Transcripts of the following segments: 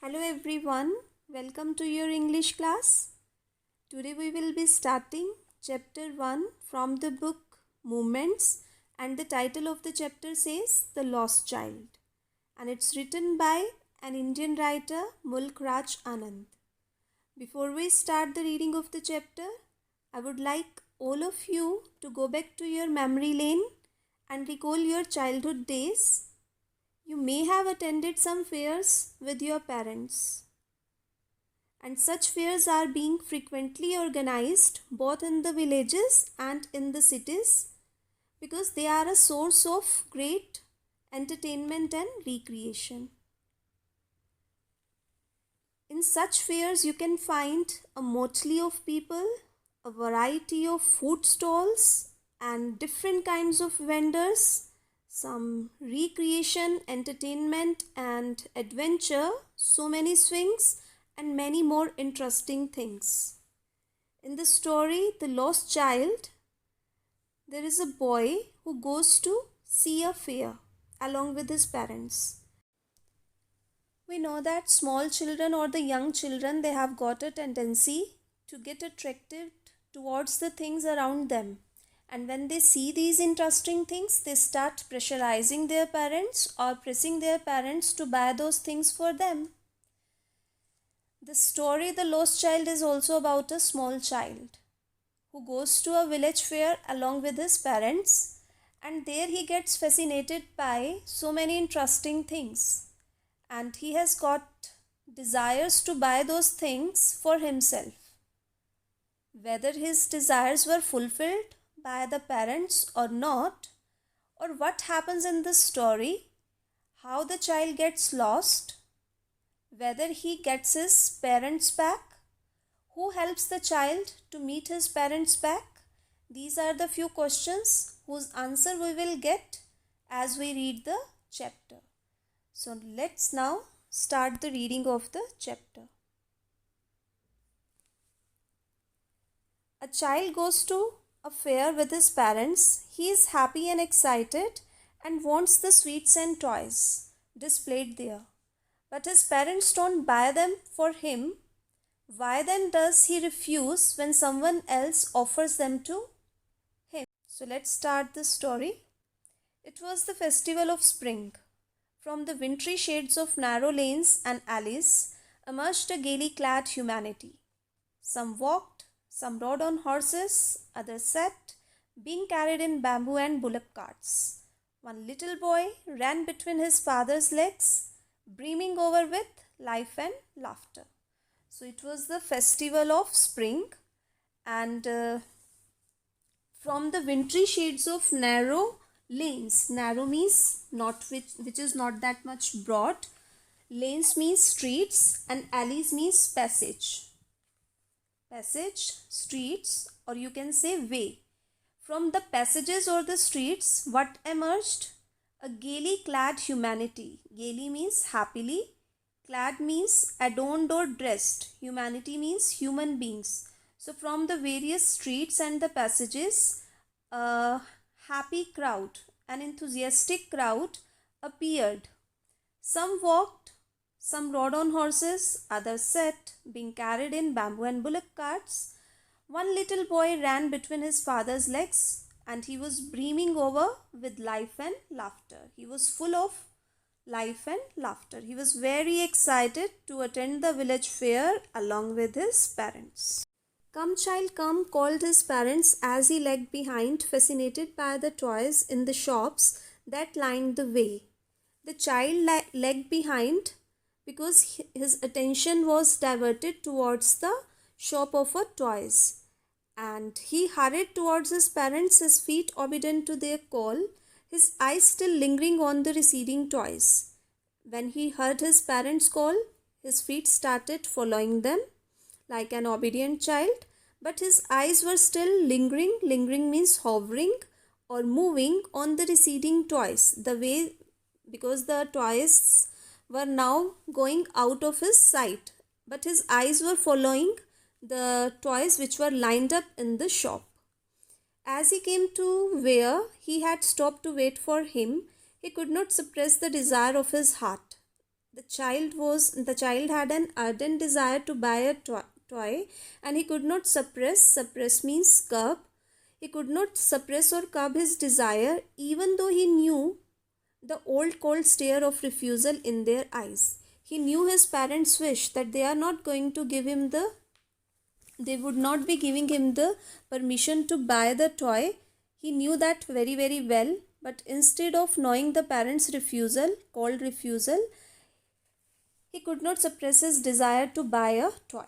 Hello everyone, welcome to your English class. Today we will be starting chapter 1 from the book Movements, and the title of the chapter says The Lost Child, and it's written by an Indian writer Mulk Raj Anand. Before we start the reading of the chapter, I would like all of you to go back to your memory lane and recall your childhood days. You may have attended some fairs with your parents, and such fairs are being frequently organized both in the villages and in the cities because they are a source of great entertainment and recreation. In such fairs, you can find a motley of people, a variety of food stalls, and different kinds of vendors, some recreation, entertainment, and adventure, so many swings, and many more interesting things. In the story, The Lost Child, there is a boy who goes to see a fair along with his parents. We know that small children or the young children, they have got a tendency to get attracted towards the things around them. And when they see these interesting things, they start pressurizing their parents or pressing their parents to buy those things for them. The story The Lost Child is also about a small child who goes to a village fair along with his parents, and there he gets fascinated by so many interesting things, and he has got desires to buy those things for himself. Whether his desires were fulfilled by the parents or not, or what happens in this story, how the child gets lost, whether he gets his parents back, who helps the child to meet his parents back, these are the few questions whose answer we will get as we read the chapter. So let's now start the reading of the chapter. A child goes to a fair with his parents. He is happy and excited and wants the sweets and toys displayed there. But his parents don't buy them for him. Why then does he refuse when someone else offers them to him? So let's start the story. It was the festival of spring. From the wintry shades of narrow lanes and alleys emerged a gaily clad humanity. Some walked, some rode on horses, others sat, being carried in bamboo and bullock carts. One little boy ran between his father's legs, brimming over with life and laughter. So it was the festival of spring, and from the wintry shades of narrow lanes, narrow means not which is not that much broad, lanes means streets, and alleys means passage, streets, or you can say way. From the passages or the streets, what emerged? A gaily clad humanity. Gaily means happily, clad means adorned or dressed, humanity means human beings. So from the various streets and the passages, a happy crowd, an enthusiastic crowd appeared. Some walked, some rode on horses, others sat, being carried in bamboo and bullock carts. One little boy ran between his father's legs, and he was brimming over with life and laughter. He was full of life and laughter. He was very excited to attend the village fair along with his parents. "Come, child, come," called his parents as he lagged behind, fascinated by the toys in the shops that lined the way. The child lagged behind because his attention was diverted towards the shop of toys, and he hurried towards his parents, his feet obedient to their call, his eyes still lingering on the receding toys. When he heard his parents' call, his feet started following them like an obedient child, but his eyes were still lingering. Lingering means hovering or moving on the receding toys, the way, because the toys were now going out of his sight, but his eyes were following the toys which were lined up in the shop. As he came to where he had stopped to wait for him, he could not suppress the desire of his heart. The child had an ardent desire to buy a toy, and he could not suppress means curb. He could not suppress or curb his desire, even though he knew the old cold stare of refusal in their eyes. He knew his parents' wish that they would not be giving him the permission to buy the toy. He knew that very, very well. But instead of knowing the parents' cold refusal, he could not suppress his desire to buy a toy.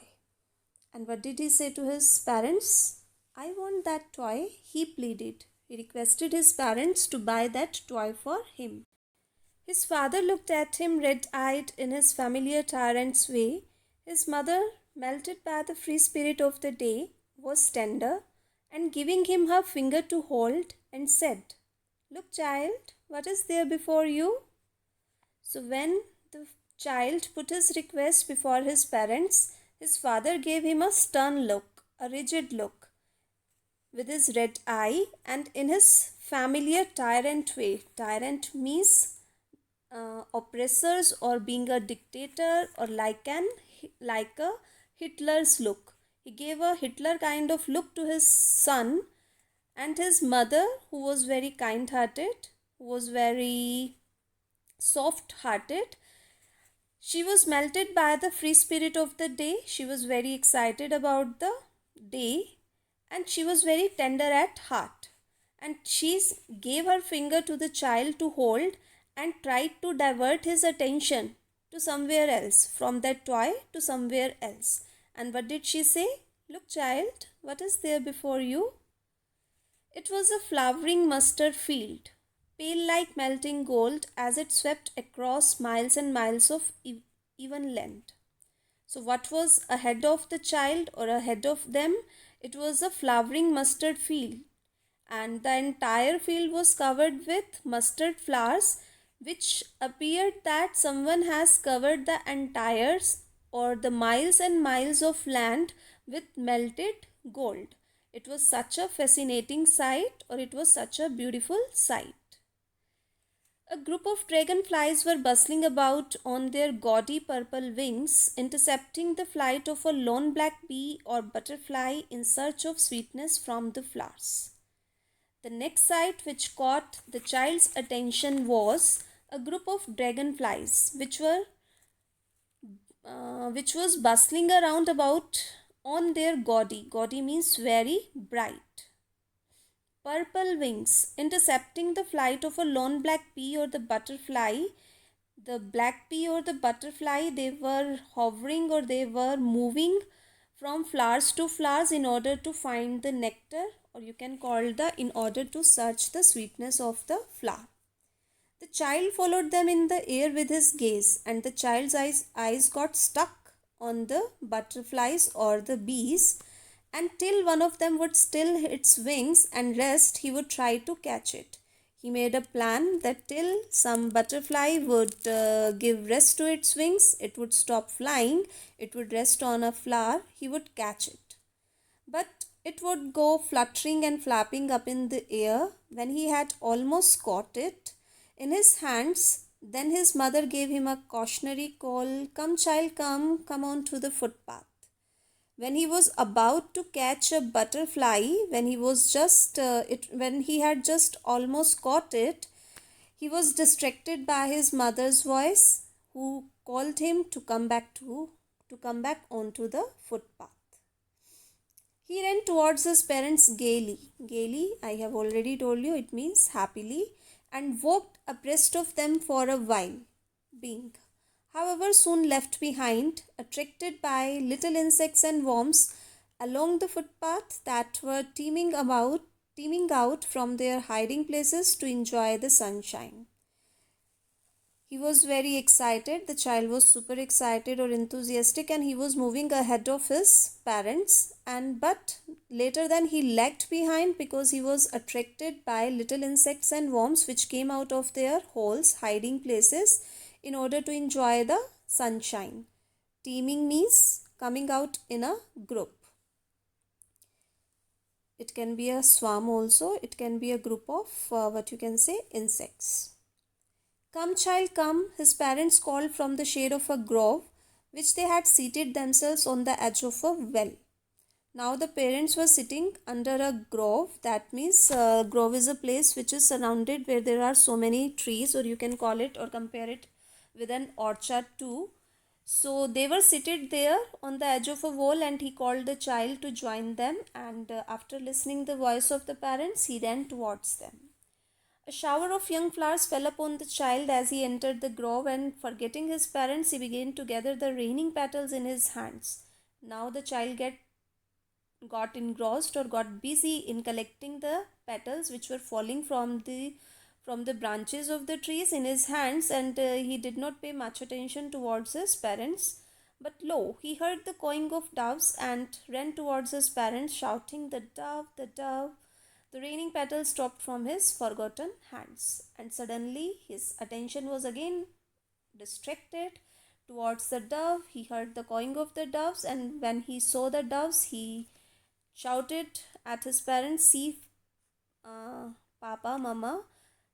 And what did he say to his parents? I want that toy, he pleaded. He requested his parents to buy that toy for him. His father looked at him red-eyed in his familiar tyrant's way. His mother, melted by the free spirit of the day, was tender, and giving him her finger to hold, and said, Look, child, what is there before you? So when the child put his request before his parents, his father gave him a stern look, a rigid look, with his red eye, and in his familiar tyrant way. Tyrant means oppressors, or being a dictator, or like a Hitler's look. He gave a Hitler kind of look to his son, and his mother, who was very kind-hearted, who was very soft-hearted, she was melted by the free spirit of the day. She was very excited about the day, and she was very tender at heart. And she gave her finger to the child to hold and tried to divert his attention to somewhere else, from that toy to somewhere else. And what did she say? Look, child, what is there before you? It was a flowering mustard field, pale like melting gold as it swept across miles and miles of even length. So what was ahead of the child, or ahead of them? It was a flowering mustard field, and the entire field was covered with mustard flowers, which appeared that someone has covered the entire, or the miles and miles of land, with melted gold. It was such a fascinating sight, or it was such a beautiful sight. A group of dragonflies were bustling about on their gaudy purple wings, intercepting the flight of a lone black bee or butterfly in search of sweetness from the flowers. The next sight which caught the child's attention was a group of dragonflies which was bustling around about on their gaudy means very bright, purple wings, intercepting the flight of a lone black bee or the butterfly. The black bee or the butterfly, they were hovering, or they were moving from flowers to flowers in order to find the nectar, or you can call in order to search the sweetness of the flower. The child followed them in the air with his gaze, and the child's eyes got stuck on the butterflies or the bees, and till one of them would still its wings and rest, he would try to catch it. He made a plan that till some butterfly would give rest to its wings, it would stop flying, it would rest on a flower, he would catch it. But it would go fluttering and flapping up in the air. When he had almost caught it in his hands, then his mother gave him a cautionary call, Come child, come on to the footpath. When he was about to catch a butterfly, when he had just almost caught it, he was distracted by his mother's voice, who called him to come back onto the footpath. He ran towards his parents gaily. Gaily, I have already told you, it means happily, and walked abreast of them for a while, being, however, soon left behind, attracted by little insects and worms along the footpath that were teeming out from their hiding places to enjoy the sunshine. He was very excited. The child was super excited or enthusiastic, and he was moving ahead of his parents. But later then he lagged behind because he was attracted by little insects and worms which came out of their holes, hiding places, in order to enjoy the sunshine. Teeming means coming out in a group. It can be a swarm also. It can be a group of insects. Come, child, come, his parents called from the shade of a grove, which they had seated themselves on the edge of a well. Now the parents were sitting under a grove. That means grove is a place which is surrounded where there are so many trees, or you can call it or compare it with an orchard too. So they were seated there on the edge of a wall, and he called the child to join them, and after listening the voice of the parents, he ran towards them. A shower of young flowers fell upon the child as he entered the grove, and forgetting his parents, he began to gather the raining petals in his hands. Now the child got engrossed or got busy in collecting the petals which were falling from the branches of the trees in his hands, and he did not pay much attention towards his parents. But lo, he heard the cawing of doves and ran towards his parents, shouting, "The dove, the dove." The raining petals dropped from his forgotten hands, and suddenly his attention was again distracted towards the dove. He heard the cawing of the doves, and when he saw the doves, he shouted at his parents, "See, Papa, Mama,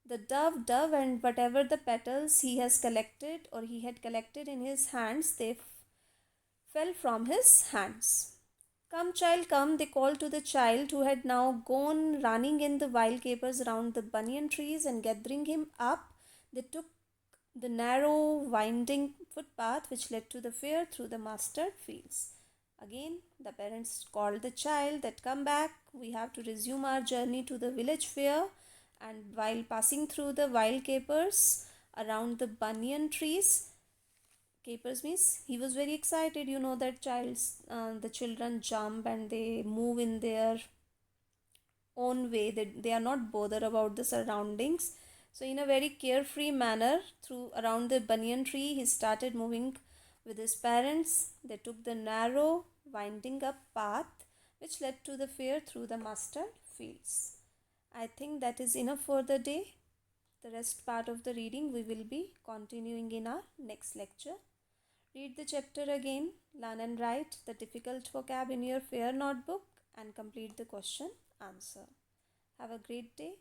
the dove, dove," and whatever the petals he has collected or he had collected in his hands, they fell from his hands. "Come, child, come," they called to the child, who had now gone running in the wild capers around the banyan trees, and gathering him up, they took the narrow, winding footpath which led to the fair through the mustard fields. Again, the parents called the child that, "Come back, we have to resume our journey to the village fair." And while passing through the wild capers around the banyan trees, capers means he was very excited. You know that the children jump and they move in their own way. They are not bothered about the surroundings. So in a very carefree manner, through around the banyan tree, he started moving with his parents. They took the narrow, winding up path which led to the fair through the mustard fields. I think that is enough for the day. The rest part of the reading we will be continuing in our next lecture. Read the chapter again, learn and write the difficult vocab in your fair notebook, and complete the question answer. Have a great day.